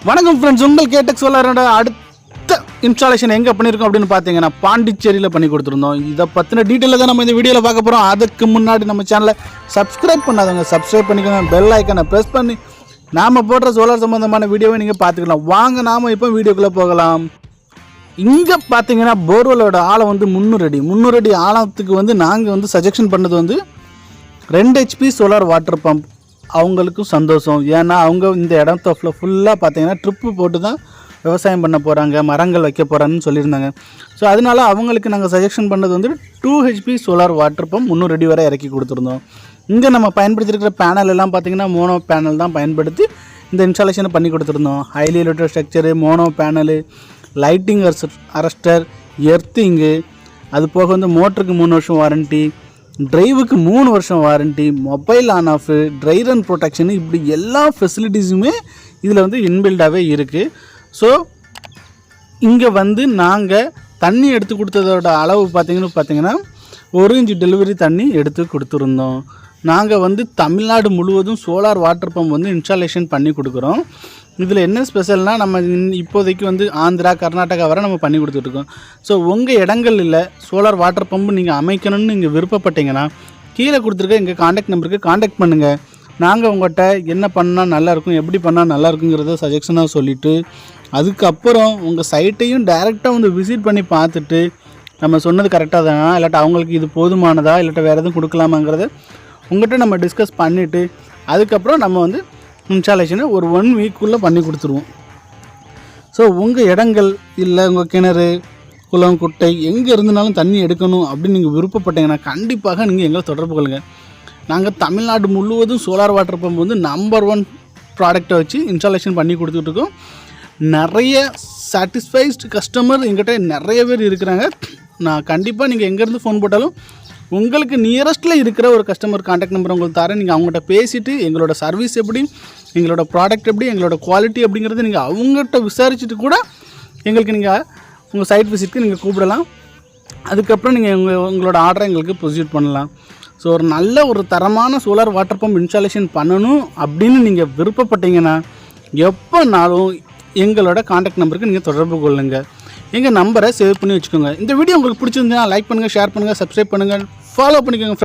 வணக்கம் ஃப்ரெண்ட்ஸ், உங்கள் கேட்டெக் சோலாரோட அடுத்த இன்ஸ்டாலேஷன் எங்கே பண்ணியிருக்கோம் அப்படின்னு பார்த்தீங்கன்னா பாண்டிச்சேரியில் பண்ணி கொடுத்துருந்தோம். இதை பற்றின டீட்டெயிலில் தான் நம்ம இந்த வீடியோவில் பார்க்க போகிறோம். அதுக்கு முன்னாடி நம்ம சேனலை சப்ஸ்கிரைப் பண்ணாதவங்க சப்ஸ்கிரைப் பண்ணிக்கோங்க, பெல் ஐக்கனை ப்ரெஸ் பண்ணி நாம் போடுற சோலார் சம்மந்தமான வீடியோவை நீங்கள் பார்த்துக்கலாம். வாங்க நாம் இப்போ வீடியோக்குள்ளே போகலாம். இங்கே பார்த்தீங்கன்னா போர்வெலோட ஆழம் வந்து 300 அடி ஆழத்துக்கு வந்து நாங்கள் வந்து சஜெக்ஷன் பண்ணது வந்து 2 HP சோலார் வாட்டர் பம்ப். அவங்களுக்கும் சந்தோஷம், ஏன்னா அவங்க இந்த இடத்த ஃபுல்லாக பார்த்தீங்கன்னா ட்ரிப்பு போட்டு தான் விவசாயம் பண்ண போகிறாங்க, மரங்கள் வைக்க போகிறாங்கன்னு சொல்லியிருந்தாங்க. ஸோ அதனால் அவங்களுக்கு நாங்கள் சஜெக்ஷன் பண்ணது வந்து 2 HP சோலார் வாட்டர் பம்ப் 300 அடி வரை இறக்கி கொடுத்துருந்தோம். இங்கே நம்ம பயன்படுத்தியிருக்கிற பேனல் எல்லாம் பார்த்திங்கன்னா மோனோ பேனல் தான் பயன்படுத்தி இந்த இன்ஸ்டாலேஷனை பண்ணி கொடுத்துருந்தோம். Highly elevated structure, mono panel, lighting arrester, earthing, அது போக வந்து மோட்டருக்கு 3 வருஷம் வாரண்ட்டி, டிரைவுக்கு 3 வருஷம் warranty, mobile on off, dry run protection, இப்படி எல்லா ஃபெசிலிட்டிஸுமே இதில் வந்து இன்பில்டாகவே இருக்குது. ஸோ இங்கே வந்து நாங்கள் தண்ணி எடுத்து கொடுத்ததோட அளவு பார்த்திங்கன்னா 1 இன்ச் டெலிவரி தண்ணி எடுத்து கொடுத்துருந்தோம். நாங்கள் வந்து தமிழ்நாடு முழுவதும் சோலார் வாட்டர் பம்ப் வந்து இன்ஸ்டாலேஷன் பண்ணி கொடுக்குறோம். இதில் என்ன ஸ்பெஷல்னால் நம்ம இப்போதைக்கு வந்து ஆந்திரா, கர்நாடகா வரை நம்ம பண்ணி கொடுத்துட்ருக்கோம். ஸோ உங்கள் இடங்களில் சோலார் வாட்டர் பம்பு நீங்கள் அமைக்கணும்னு நீங்கள் விருப்பப்பட்டீங்கன்னா கீழே கொடுத்துருக்க எங்கள் காண்டாக்ட் நம்பருக்கு காண்டாக்ட் பண்ணுங்கள். நாங்கள் உங்கள்கிட்ட என்ன பண்ணால் நல்லாயிருக்கும், எப்படி பண்ணால் நல்லாயிருக்குங்கிறத சஜெஷனாக சொல்லிவிட்டு அதுக்கப்புறம் உங்கள் சைட்டையும் டைரெக்டாக வந்து விசிட் பண்ணி பார்த்துட்டு நம்ம சொன்னது கரெக்டாக தானா, இல்லாட்டா அவங்களுக்கு இது போதுமானதா, இல்லாட்டா வேறு எதுவும் கொடுக்கலாமாங்கிறத உங்கள்கிட்ட நம்ம டிஸ்கஸ் பண்ணிவிட்டு அதுக்கப்புறம் நம்ம வந்து இன்ஸ்டாலேஷனை ஒரு 1 வீக்குள்ளே பண்ணி கொடுத்துருவோம். ஸோ உங்கள் இடங்கள் இல்லை உங்கள் கிணறு, குளம், குட்டை எங்கே இருந்தாலும் தண்ணி எடுக்கணும் அப்படின்னு நீங்கள் விருப்பப்பட்டீங்கன்னா கண்டிப்பாக நீங்கள் எங்களை தொடர்பு கொள்ளுங்கள். நாங்கள் தமிழ்நாடு முழுவதும் சோலார் வாட்டர் பம்ப் வந்து நம்பர் 1 ப்ராடக்டை வச்சு இன்ஸ்டாலேஷன் பண்ணி கொடுத்துட்ருக்கோம். நிறைய சாட்டிஸ்ஃபைஸ்டு கஸ்டமர் எங்கிட்ட நிறைய பேர் இருக்கிறாங்க. நான் கண்டிப்பாக நீங்கள் எங்கேருந்து ஃபோன் போட்டாலும் உங்களுக்கு நியரஸ்ட்டில் இருக்கிற ஒரு கஸ்டமர் காண்டாக்ட் நம்பர் உங்களுக்கு தரேன். நீங்கள் அவங்கள்ட்ட பேசிவிட்டு எங்களோட சர்வீஸ் எப்படி, எங்களோட ப்ராடக்ட் எப்படி, எங்களோட குவாலிட்டி அப்படிங்கிறது நீங்கள் அவங்ககிட்ட விசாரிச்சுட்டு கூட எங்களுக்கு நீங்கள் உங்கள் சைட் விசிட்க்கு நீங்கள் கூப்பிடலாம். அதுக்கப்புறம் நீங்கள் உங்களோட ஆர்டரை எங்களுக்கு ப்ரொசீட் பண்ணலாம். ஸோ ஒரு நல்ல ஒரு தரமான சோலார் வாட்டர் பம்ப் இன்ஸ்டாலேஷன் பண்ணணும் அப்படின்னு நீங்கள் விருப்பப்பட்டீங்கன்னா எப்போனாலும் எங்களோட காண்டாக்ட் நம்பருக்கு நீங்கள் தொடர்பு கொள்ளுங்கள். எங்கள் நம்பரை சேவ் பண்ணி வச்சுக்கோங்க. இந்த வீடியோ உங்களுக்கு பிடிச்சிருந்தா லைக் பண்ணுங்கள், ஷேர் பண்ணுங்கள், சப்ஸ்கிரைப் பண்ணுங்கள், ஃபாலோ பண்ணிக்கோங்க.